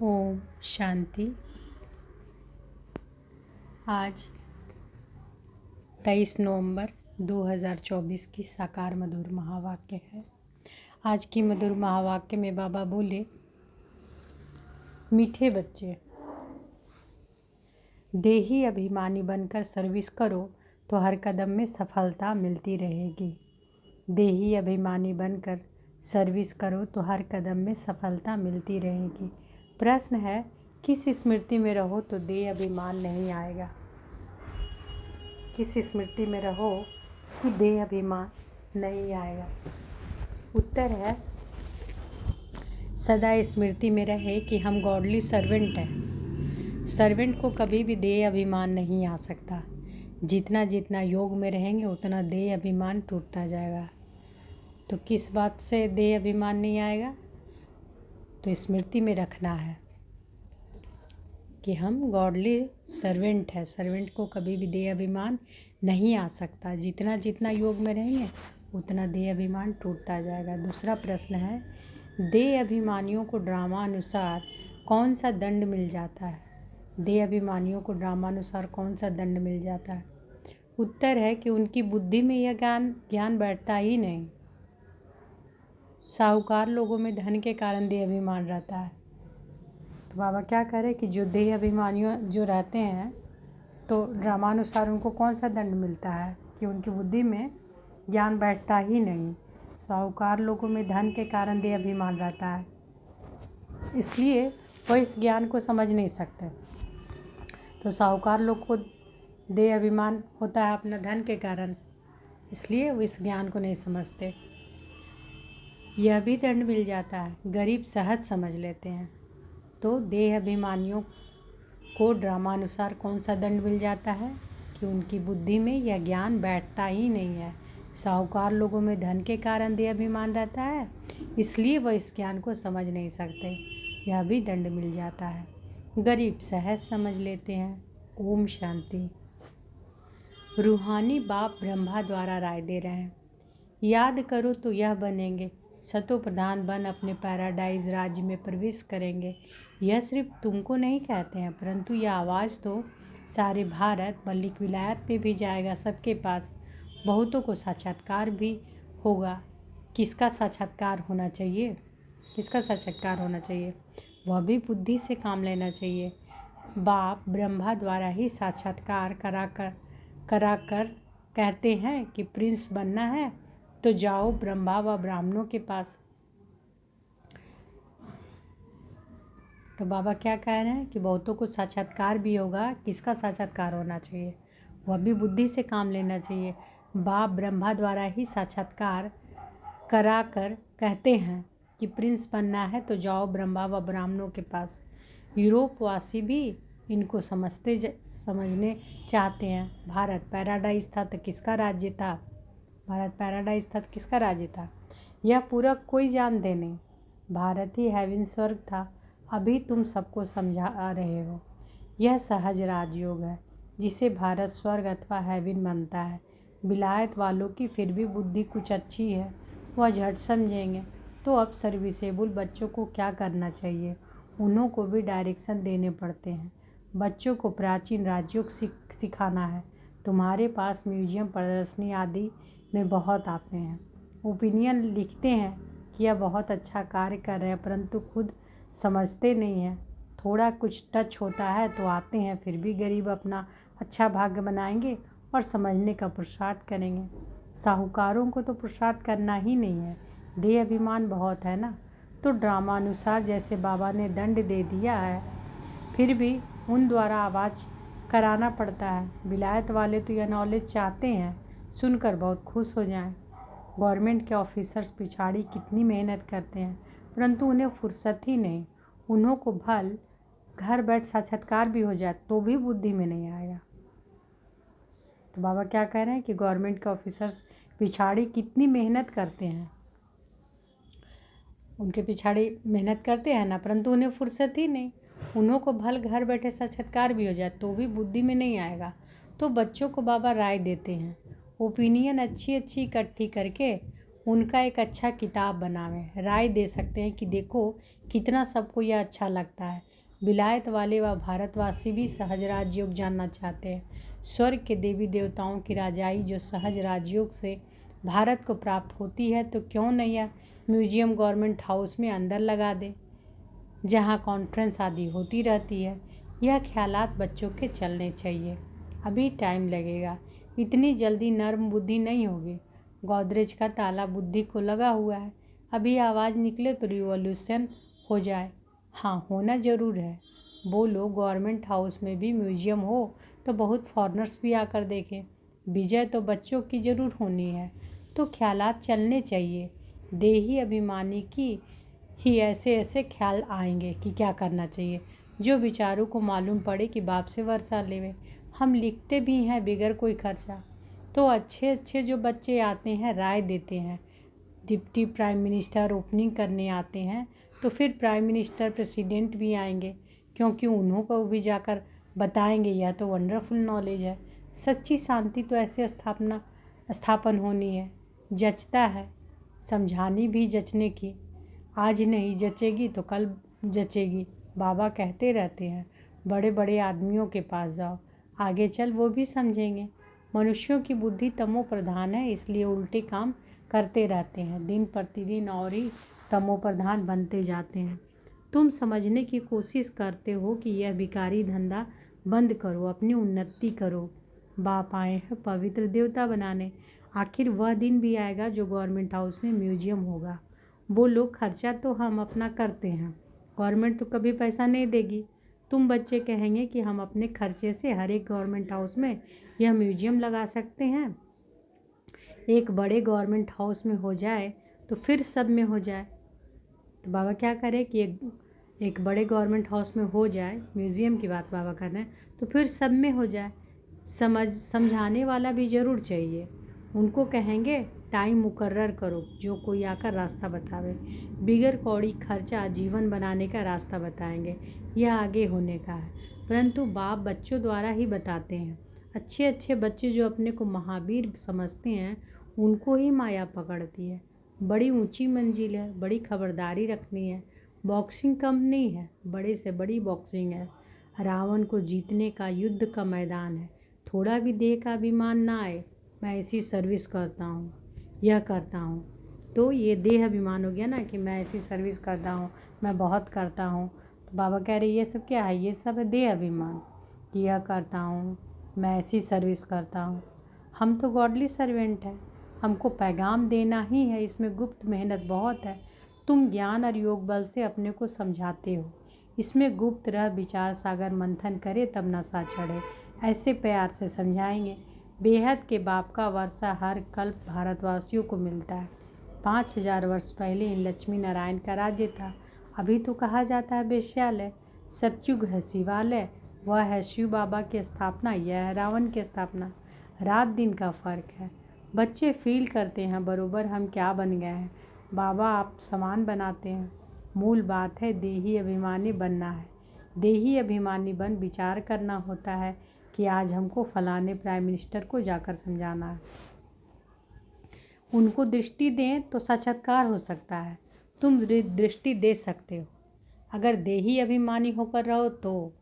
ओम शांति। आज 23 नवंबर 2024 की साकार मधुर महावाक्य है। आज की मधुर महावाक्य में बाबा बोले, मीठे बच्चे, देही अभिमानी बनकर सर्विस करो तो हर कदम में सफलता मिलती रहेगी। देही अभिमानी बनकर सर्विस करो तो हर कदम में सफलता मिलती रहेगी। प्रश्न है, किस स्मृति में रहो तो देह अभिमान नहीं आएगा? किस स्मृति में रहो कि देह अभिमान नहीं आएगा? उत्तर है, सदा स्मृति में रहे कि हम गॉडली सर्वेंट हैं। सर्वेंट को कभी भी देह अभिमान नहीं आ सकता। जितना जितना योग में रहेंगे उतना देह अभिमान टूटता जाएगा। तो किस बात से देह अभिमान नहीं आएगा? तो स्मृति में रखना है कि हम गॉडली सर्वेंट है। सर्वेंट को कभी भी देह अभिमान नहीं आ सकता। जितना जितना योग में रहेंगे उतना देह अभिमान टूटता जाएगा। दूसरा प्रश्न है, देह अभिमानियों को ड्रामा अनुसार कौन सा दंड मिल जाता है? देह अभिमानियों को ड्रामा अनुसार कौन सा दंड मिल जाता है? उत्तर है कि उनकी बुद्धि में यह ज्ञान बैठता ही नहीं। साहूकार लोगों में धन के कारण देह अभिमान रहता है। तो बाबा क्या कह रहे कि जो देह अभिमानियों जो रहते हैं तो ड्रामानुसार उनको कौन सा दंड मिलता है कि उनकी बुद्धि में ज्ञान बैठता ही नहीं। साहूकार लोगों में धन के कारण देह अभिमान रहता है, इसलिए वो इस ज्ञान को समझ नहीं सकते। तो साहूकार लोग को देह अभिमान होता है अपना धन के कारण, इसलिए वो इस ज्ञान को नहीं समझते। यह भी दंड मिल जाता है, गरीब सहज समझ लेते हैं। तो देह अभिमानियों को ड्रामानुसार कौन सा दंड मिल जाता है कि उनकी बुद्धि में यह ज्ञान बैठता ही नहीं है। साहूकार लोगों में धन के कारण देह अभिमान रहता है, इसलिए वह इस ज्ञान को समझ नहीं सकते। यह भी दंड मिल जाता है, गरीब सहज समझ लेते हैं। ओम शांति। रूहानी बाप ब्रह्मा द्वारा राय दे रहे हैं, याद करो तो यह बनेंगे, सतो प्रधान बन अपने पैराडाइज राज्य में प्रवेश करेंगे। यह सिर्फ तुमको नहीं कहते हैं, परंतु यह आवाज़ तो सारे भारत मलिक विलायत में भी जाएगा। सबके पास बहुतों को साक्षात्कार भी होगा। किसका साक्षात्कार होना चाहिए? किसका साक्षात्कार होना चाहिए? वह भी बुद्धि से काम लेना चाहिए। बाप ब्रह्मा द्वारा ही साक्षात्कार कराकर कहते हैं कि प्रिंस बनना है तो जाओ ब्रह्मा व ब्राह्मणों के पास। तो बाबा क्या कह रहे हैं कि बहुतों को साक्षात्कार भी होगा। किसका साक्षात्कार होना चाहिए? वह भी बुद्धि से काम लेना चाहिए। बाप ब्रह्मा द्वारा ही साक्षात्कार कराकर कहते हैं कि प्रिंस बनना है तो जाओ ब्रह्मा व ब्राह्मणों के पास। यूरोपवासी भी इनको समझने चाहते हैं। भारत पैराडाइज था तो किसका राज्य था? भारत पैराडाइज था तो किसका राज्य था? यह पूरा कोई जानते नहीं। भारत ही हेवन स्वर्ग था। अभी तुम सबको समझा रहे हो। यह सहज राजयोग है जिसे भारत स्वर्ग अथवा हेवन मानता है। विलायत वालों की फिर भी बुद्धि कुछ अच्छी है, वह झट समझेंगे। तो अब सर्विसेबल बच्चों को क्या करना चाहिए? उन्हों को भी डायरेक्शन देने पड़ते हैं। बच्चों को प्राचीन राजयोग सिखाना है। तुम्हारे पास म्यूजियम प्रदर्शनी आदि में बहुत आते हैं, ओपिनियन लिखते हैं कि यह बहुत अच्छा कार्य कर रहे हैं, परंतु खुद समझते नहीं हैं। थोड़ा कुछ टच होता है तो आते हैं, फिर भी गरीब अपना अच्छा भाग्य बनाएंगे और समझने का पुरुषार्थ करेंगे। साहूकारों को तो पुरुषार्थ करना ही नहीं है, देह अभिमान बहुत है ना। तो ड्रामा अनुसार जैसे बाबा ने दंड दे दिया है, फिर भी उन द्वारा आवाज़ कराना पड़ता है। विलायत वाले तो यह नॉलेज चाहते हैं, सुनकर बहुत खुश हो जाएं। गवर्नमेंट के ऑफिसर्स पिछाड़ी कितनी मेहनत करते हैं, परंतु उन्हें फुर्सत ही नहीं। उन्हों को भल घर बैठ साक्षात्कार भी हो जाए तो भी बुद्धि में नहीं आएगा। तो बाबा क्या कह रहे हैं कि गवर्नमेंट के ऑफिसर्स पिछाड़ी कितनी मेहनत करते हैं, उनके पिछाड़ी मेहनत करते हैं ना, परंतु उन्हें फुर्सत ही नहीं। उन्हों को भल घर बैठे साक्षात्कार भी हो जाए तो भी बुद्धि में नहीं आएगा। तो बच्चों को बाबा राय देते हैं, ओपिनियन अच्छी अच्छी इकट्ठी करके उनका एक अच्छा किताब बनावें। राय दे सकते हैं कि देखो कितना सबको यह अच्छा लगता है। विलायत वाले व भारतवासी भी सहज राजयोग जानना चाहते हैं। स्वर्ग के देवी देवताओं की राजाई जो सहज राजयोग से भारत को प्राप्त होती है, तो क्यों नहीं यह म्यूजियम गवर्नमेंट हाउस में अंदर लगा दे, जहाँ कॉन्फ्रेंस आदि होती रहती है। यह ख्यालात बच्चों के चलने चाहिए। अभी टाइम लगेगा, इतनी जल्दी नर्म बुद्धि नहीं होगी। गोदरेज का ताला बुद्धि को लगा हुआ है, अभी आवाज़ निकले तो रिवॉल्यूशन हो जाए। हाँ, होना ज़रूर है। बोलो गवर्नमेंट हाउस में भी म्यूजियम हो तो बहुत फॉरेनर्स भी आकर देखें। विजय तो बच्चों की ज़रूर होनी है, तो ख्यालात चलने चाहिए। देही अभिमानी की ही ऐसे ऐसे ख्याल आएंगे कि क्या करना चाहिए। जो विचारों को मालूम पड़े कि बाप से वर्षा लेवे। हम लिखते भी हैं बिगर कोई खर्चा। तो अच्छे अच्छे जो बच्चे आते हैं राय देते हैं। डिप्टी प्राइम मिनिस्टर ओपनिंग करने आते हैं, तो फिर प्राइम मिनिस्टर प्रेसिडेंट भी आएंगे, क्योंकि उन्हों को भी जाकर बताएंगे। यह तो वंडरफुल नॉलेज है। सच्ची शांति तो ऐसे स्थापन होनी है। जचता है समझानी भी जचने की। आज नहीं जचेगी तो कल जचेगी। बाबा कहते रहते हैं बड़े बड़े आदमियों के पास जाओ, आगे चल वो भी समझेंगे। मनुष्यों की बुद्धि तमो प्रधान है, इसलिए उल्टे काम करते रहते हैं। दिन प्रतिदिन और ही तमो प्रधान बनते जाते हैं। तुम समझने की कोशिश करते हो कि यह भिखारी धंधा बंद करो, अपनी उन्नति करो। बाप आए हैं पवित्र देवता बनाने। आखिर वह दिन भी आएगा जो गवर्नमेंट हाउस में म्यूजियम होगा। वो लोग खर्चा तो हम अपना करते हैं, गवर्नमेंट तो कभी पैसा नहीं देगी। तुम बच्चे कहेंगे कि हम अपने खर्चे से हर एक गवर्नमेंट हाउस में यह म्यूजियम लगा सकते हैं। एक बड़े गवर्नमेंट हाउस में हो जाए तो फिर सब में हो जाए। तो बाबा क्या करें कि एक बड़े गवर्नमेंट हाउस में हो जाए, म्यूज़ियम की बात बाबा कर रहे हैं, तो फिर सब में हो जाए। समझाने वाला भी ज़रूर चाहिए। उनको कहेंगे टाइम मुकर्रर करो, जो कोई आकर रास्ता बतावे। बिगर कौड़ी खर्चा जीवन बनाने का रास्ता बताएंगे। यह आगे होने का है, परंतु बाप बच्चों द्वारा ही बताते हैं। अच्छे अच्छे बच्चे जो अपने को महावीर समझते हैं, उनको ही माया पकड़ती है। बड़ी ऊंची मंजिल है, बड़ी खबरदारी रखनी है। बॉक्सिंग कम नहीं है, बड़े से बड़ी बॉक्सिंग है। रावण को जीतने का युद्ध का मैदान है। थोड़ा भी देह का अभिमान ना आए, मैं ऐसी सर्विस करता हूँ, यह करता हूँ। तो ये देह अभिमान हो गया ना कि मैं ऐसी सर्विस करता हूँ, मैं बहुत करता हूँ। तो बाबा कह रहे ये सब क्या है? ये सब है देह अभिमान कि यह करता हूँ, मैं ऐसी सर्विस करता हूँ। हम तो गॉडली सर्वेंट हैं, हमको पैगाम देना ही है। इसमें गुप्त मेहनत बहुत है। तुम ज्ञान और योग बल से अपने को समझाते हो, इसमें गुप्त रह विचार सागर मंथन करे तब नशा चढ़े। ऐसे प्यार से समझाएंगे। बेहद के बाप का वर्षा हर कल्प भारतवासियों को मिलता है। 5000 वर्ष पहले इन लक्ष्मी नारायण का राज्य था। अभी तो कहा जाता है वेश्यालय। सतयुग है शिवालय, वह है शिव बाबा की स्थापना, यह है रावण की स्थापना। रात दिन का फर्क है। बच्चे फील करते हैं बरोबर हम क्या बन गए हैं। बाबा आप समान बनाते हैं। मूल बात है देही अभिमानी बनना है। देही अभिमानी बन विचार करना होता है कि आज हमको फलाने प्राइम मिनिस्टर को जाकर समझाना है। उनको दृष्टि दें तो साक्षात्कार हो सकता है। तुम दृष्टि दे सकते हो। अगर देही अभिमानी होकर रहो तो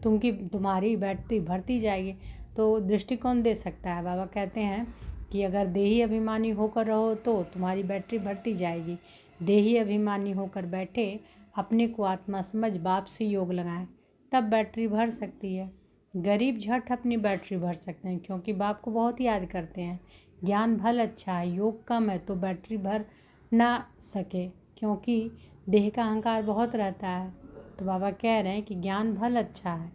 तुम्हारी बैटरी बढ़ती जाएगी। तो दृष्टि कौन दे सकता है? बाबा कहते हैं कि अगर देही अभिमानी होकर रहो तो तुम्हारी बैटरी बढ़ती जाएगी। देही अभिमानी होकर बैठे, अपने को आत्मा समझ बाप से योग लगाएं, तब बैटरी भर सकती है। गरीब झट अपनी बैटरी भर सकते हैं, क्योंकि बाप को बहुत याद करते हैं। ज्ञान भल अच्छा है, योग कम है तो बैटरी भर ना सके, क्योंकि देह का अहंकार बहुत रहता है। तो बाबा कह रहे हैं कि ज्ञान भल अच्छा है,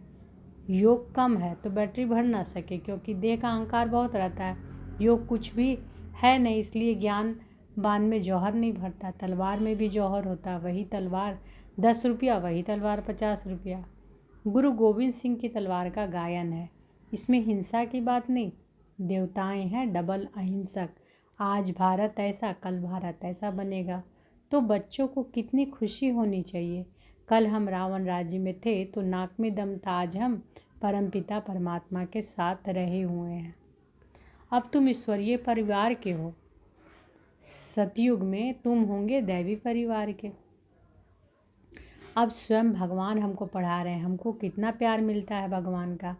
योग कम है तो बैटरी भर ना सके, क्योंकि देह का अहंकार बहुत रहता है। योग कुछ भी है नहीं, इसलिए ज्ञान बाण में जौहर नहीं भरता। तलवार में भी जौहर होता, वही तलवार 10 रुपया, वही तलवार 50 रुपया। गुरु गोविंद सिंह की तलवार का गायन है, इसमें हिंसा की बात नहीं। देवताएं हैं डबल अहिंसक। आज भारत ऐसा, कल भारत ऐसा बनेगा। तो बच्चों को कितनी खुशी होनी चाहिए। कल हम रावण राज्य में थे तो नाक में दम था, आज हम परमपिता परमात्मा के साथ रहे हुए हैं। अब तुम ईश्वरीय परिवार के हो। सतयुग में तुम होंगे दैवी परिवार के। अब स्वयं भगवान हमको पढ़ा रहे हैं, हमको कितना प्यार मिलता है भगवान का।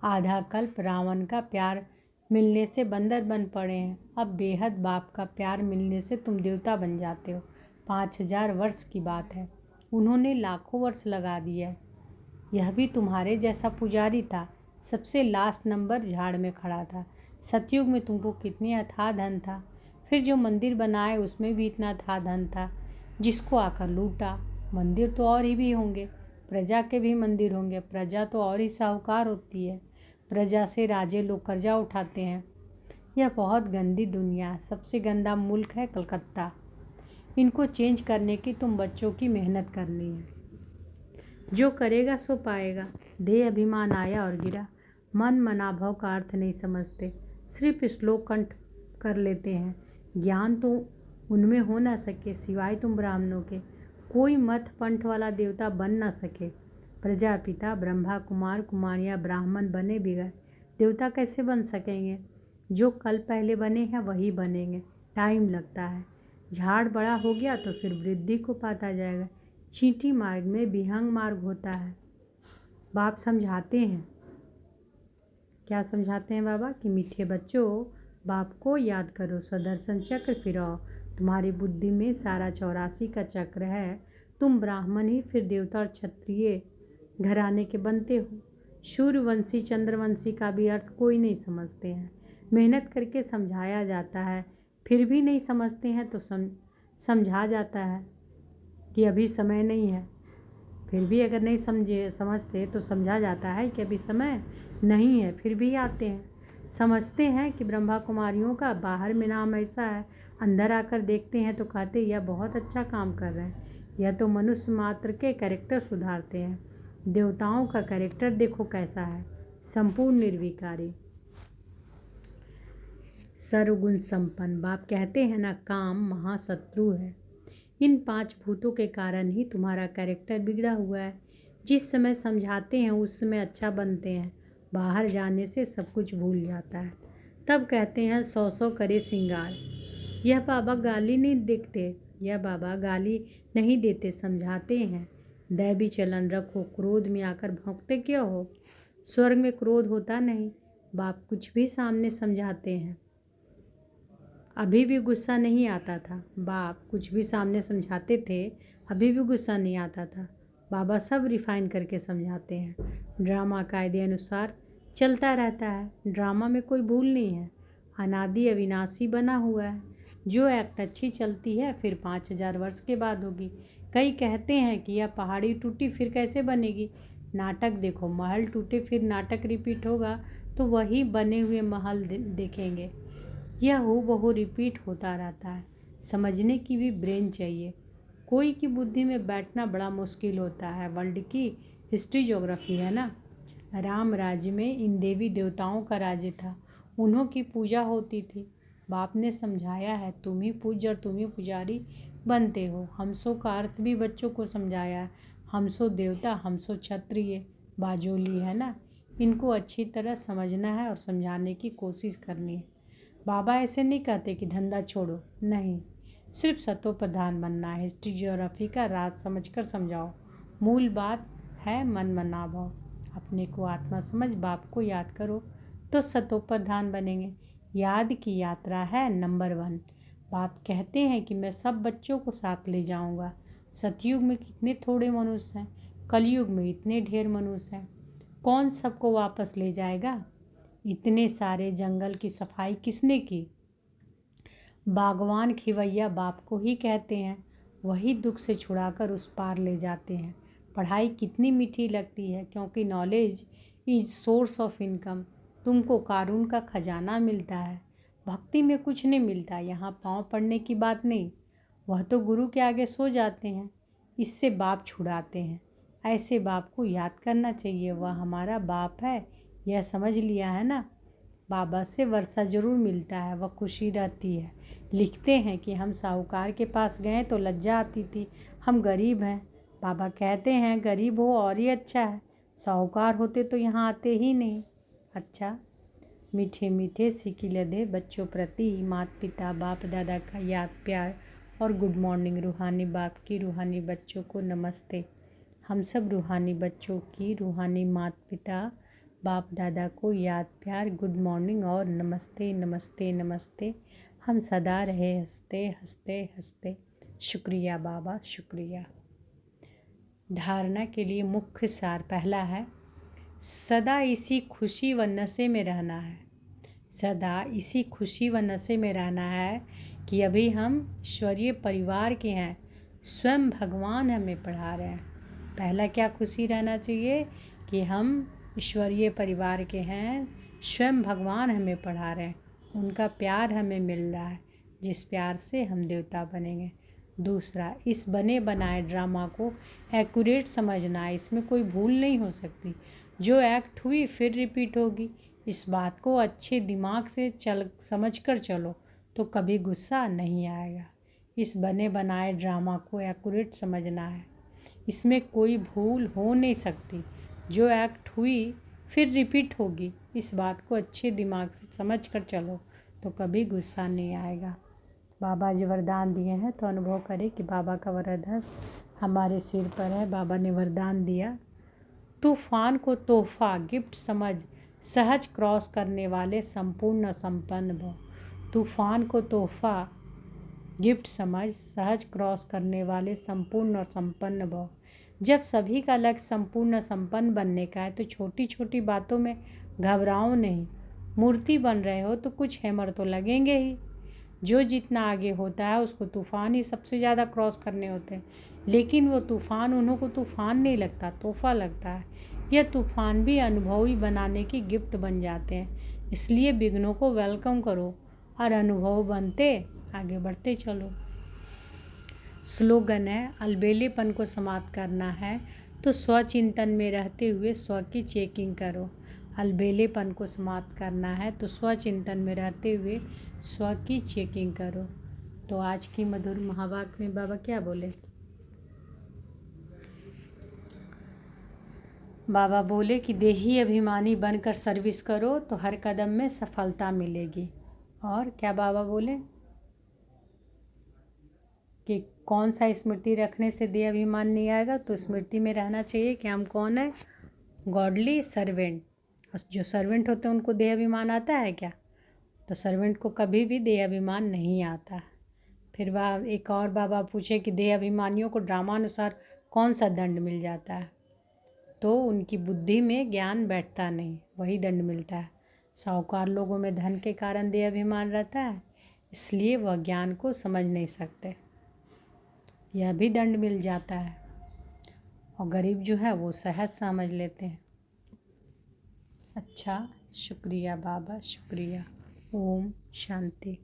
आधा कल्प रावण का प्यार मिलने से बंदर बन पड़े हैं, अब बेहद बाप का प्यार मिलने से तुम देवता बन जाते हो। 5000 वर्ष की बात है, उन्होंने लाखों वर्ष लगा दिया। यह भी तुम्हारे जैसा पुजारी था, सबसे लास्ट नंबर झाड़ में खड़ा था। सतयुग में तुमको कितनी अथाह धन था, फिर जो मंदिर बनाए उसमें भी इतना अथाह धन था, जिसको आकर लूटा। मंदिर तो और ही भी होंगे, प्रजा के भी मंदिर होंगे, प्रजा तो और ही साहूकार होती है, प्रजा से राजे लोग कर्जा उठाते हैं। यह बहुत गंदी दुनिया, सबसे गंदा मुल्क है कलकत्ता। इनको चेंज करने की तुम बच्चों की मेहनत करनी है, जो करेगा सो पाएगा। देह अभिमान आया और गिरा, मन मनाभव का अर्थ नहीं समझते, सिर्फ श्लोक कंठ कर लेते हैं। ज्ञान तो उनमें हो ना सके सिवाय तुम ब्राह्मणों के, कोई मत पंथ वाला देवता बन ना सके। प्रजापिता ब्रह्मा कुमार कुमारियाँ ब्राह्मण बने बिगड़ देवता कैसे बन सकेंगे। जो कल पहले बने हैं वही बनेंगे, टाइम लगता है। झाड़ बड़ा हो गया तो फिर वृद्धि को पाता जाएगा। चींटी मार्ग में विहंग मार्ग होता है। बाप समझाते हैं, क्या समझाते हैं बाबा कि मीठे बच्चों बाप को याद करो, स्वदर्शन चक्र फिराओ। तुम्हारी बुद्धि में सारा 84 का चक्र है। तुम ब्राह्मण ही फिर देवता और क्षत्रिय घराने के बनते हो। सूर्यवंशी चंद्रवंशी का भी अर्थ कोई नहीं समझते हैं। मेहनत करके समझाया जाता है, फिर भी नहीं समझते हैं तो समझा जाता है कि अभी समय नहीं है। फिर भी अगर नहीं समझते तो समझा जाता है कि अभी समय नहीं है, फिर भी आते हैं। समझते हैं कि ब्रह्मा कुमारियों का बाहर में नाम ऐसा है, अंदर आकर देखते हैं तो कहते यह बहुत अच्छा काम कर रहे हैं, यह तो मनुष्य मात्र के कैरेक्टर सुधारते हैं। देवताओं का कैरेक्टर देखो कैसा है, संपूर्ण निर्विकारी, सर्वगुण संपन्न। बाप कहते हैं ना, काम महाशत्रु है। इन 5 भूतों के कारण ही तुम्हारा कैरेक्टर बिगड़ा हुआ है। जिस समय समझाते हैं उस समय अच्छा बनते हैं, बाहर जाने से सब कुछ भूल जाता है। तब कहते हैं 100 करे श्रृंगार। यह बाबा गाली नहीं देखते, यह बाबा गाली नहीं देते, समझाते हैं। दैवी चलन रखो, क्रोध में आकर भौंकते क्यों हो। स्वर्ग में क्रोध होता नहीं। बाप कुछ भी सामने समझाते हैं, अभी भी गुस्सा नहीं आता था। बाप कुछ भी सामने समझाते थे, अभी भी गुस्सा नहीं आता था। बाबा सब रिफाइन करके समझाते हैं। ड्रामा कायदे अनुसार चलता रहता है, ड्रामा में कोई भूल नहीं है, अनादि अविनाशी बना हुआ है। जो एक्ट अच्छी चलती है फिर 5000 वर्ष के बाद होगी। कई कहते हैं कि यह पहाड़ी टूटी फिर कैसे बनेगी। नाटक देखो, महल टूटे फिर नाटक रिपीट होगा तो वही बने हुए महल देखेंगे। यह हूबहू रिपीट होता रहता है। समझने की भी ब्रेन चाहिए, कोई की बुद्धि में बैठना बड़ा मुश्किल होता है। वर्ल्ड की हिस्ट्री ज्योग्राफी है ना। राम राज्य में इन देवी देवताओं का राज्य था, उन्हों की पूजा होती थी। बाप ने समझाया है, तुम ही पूज्य और तुम ही पुजारी बनते हो। हमसो का अर्थ भी बच्चों को समझाया है। हमसो देवता, हमसो क्षत्रिय, बाजोली है ना। इनको अच्छी तरह समझना है और समझाने की कोशिश करनी है। बाबा ऐसे नहीं कहते कि धंधा छोड़ो, नहीं, सिर्फ सतो प्रधान बनना है। हिस्ट्री ज्योग्राफी का राज समझकर समझाओ। मूल बात है मन मनाभाव। अपने को आत्मा समझ बाप को याद करो तो सतो प्रधान बनेंगे। याद की यात्रा है नंबर 1। बाप कहते हैं कि मैं सब बच्चों को साथ ले जाऊंगा। सतयुग में कितने थोड़े मनुष्य हैं, कलयुग में इतने ढेर मनुष्य हैं, कौन सबको वापस ले जाएगा। इतने सारे जंगल की सफाई किसने की। बागवान खिवैया बाप को ही कहते हैं, वही दुख से छुड़ाकर उस पार ले जाते हैं। पढ़ाई कितनी मीठी लगती है, क्योंकि knowledge is source of income. तुमको कारून का खजाना मिलता है। भक्ति में कुछ नहीं मिलता, यहाँ पाँव पड़ने की बात नहीं, वह तो गुरु के आगे सो जाते हैं, इससे बाप छुड़ाते हैं। ऐसे बाप को याद करना चाहिए, वह हमारा बाप है, यह समझ लिया है ना। बाबा से वर्षा ज़रूर मिलता है, वह खुशी रहती है। लिखते हैं कि हम साहूकार के पास गए तो लज्जा आती थी, हम गरीब हैं। बाबा कहते हैं गरीब हो और ही अच्छा है, साहूकार होते तो यहाँ आते ही नहीं। अच्छा, मीठे मीठे सिकिले दे बच्चों प्रति माता पिता बाप दादा का याद प्यार और गुड मॉर्निंग। रूहानी बाप की रूहानी बच्चों को नमस्ते। हम सब रूहानी बच्चों की रूहानी माता पिता बाप दादा को याद प्यार गुड मॉर्निंग और नमस्ते नमस्ते नमस्ते। हम सदा रहे हंसते हंसते हंसते। शुक्रिया बाबा शुक्रिया। धारणा के लिए मुख्य सार पहला है, सदा इसी खुशी व नशे में रहना है। सदा इसी खुशी व नशे में रहना है कि अभी हम ईश्वरीय परिवार के हैं, स्वयं भगवान हमें पढ़ा रहे हैं। पहला क्या खुशी रहना चाहिए कि हम ईश्वरीय परिवार के हैं, स्वयं भगवान हमें पढ़ा रहे हैं, उनका प्यार हमें मिल रहा है, जिस प्यार से हम देवता बनेंगे। दूसरा, इस बने बनाए ड्रामा को एक्यूरेट समझना है, इसमें कोई भूल नहीं हो सकती। जो एक्ट हुई फिर रिपीट होगी, इस बात को अच्छे दिमाग से समझ कर चलो तो कभी गुस्सा नहीं आएगा। इस बने बनाए ड्रामा को एक्यूरेट समझना है, इसमें कोई भूल हो नहीं सकती। जो एक्ट हुई फिर रिपीट होगी, इस बात को अच्छे दिमाग से समझ कर चलो तो कभी गुस्सा नहीं आएगा। बाबा जी वरदान दिए हैं तो अनुभव करें कि बाबा का वरद हस्त हमारे सिर पर है। बाबा ने वरदान दिया, तूफान को तोहफा गिफ्ट समझ सहज क्रॉस करने वाले संपूर्ण संपन्न भव। तूफान को तोहफा गिफ्ट समझ सहज क्रॉस करने वाले संपूर्ण और संपन्न भव। जब सभी का लक्ष्य संपूर्ण संपन्न बनने का है तो छोटी छोटी बातों में घबराओ नहीं। मूर्ति बन रहे हो तो कुछ हैमर तो लगेंगे ही। जो जितना आगे होता है उसको तूफान ही सबसे ज़्यादा क्रॉस करने होते हैं, लेकिन वो तूफान उन्हों को तूफान नहीं लगता, तोहफा लगता है। यह तूफान भी अनुभवी बनाने की गिफ्ट बन जाते हैं। इसलिए विघ्नों को वेलकम करो और अनुभव बनते आगे बढ़ते चलो। स्लोगन है, अलबेलेपन को समाप्त करना है तो स्वचिंतन में रहते हुए स्व की चेकिंग करो। अलबेलेपन को समाप्त करना है तो स्वचिंतन में रहते हुए स्व की चेकिंग करो। तो आज की मधुर महावाक्य में बाबा क्या बोले? बाबा बोले कि देही अभिमानी बनकर सर्विस करो तो हर कदम में सफलता मिलेगी। और क्या बाबा बोले कि कौन सा स्मृति रखने से देह अभिमान नहीं आएगा? तो स्मृति में रहना चाहिए कि हम कौन है, गॉडली सर्वेंट। और जो सर्वेंट होते हैं उनको देह अभिमान आता है क्या? तो सर्वेंट को कभी भी देह अभिमान नहीं आता। फिर एक और बाबा पूछे कि देह अभिमानियों को ड्रामानुसार कौन सा दंड मिल जाता है? तो उनकी बुद्धि में ज्ञान बैठता नहीं, वही दंड मिलता है। साहूकार लोगों में धन के कारण देह अभिमान रहता है, इसलिए वह ज्ञान को समझ नहीं सकते, यह भी दंड मिल जाता है। और गरीब जो है वो सहज समझ लेते हैं। अच्छा, शुक्रिया बाबा शुक्रिया। ओम शांति।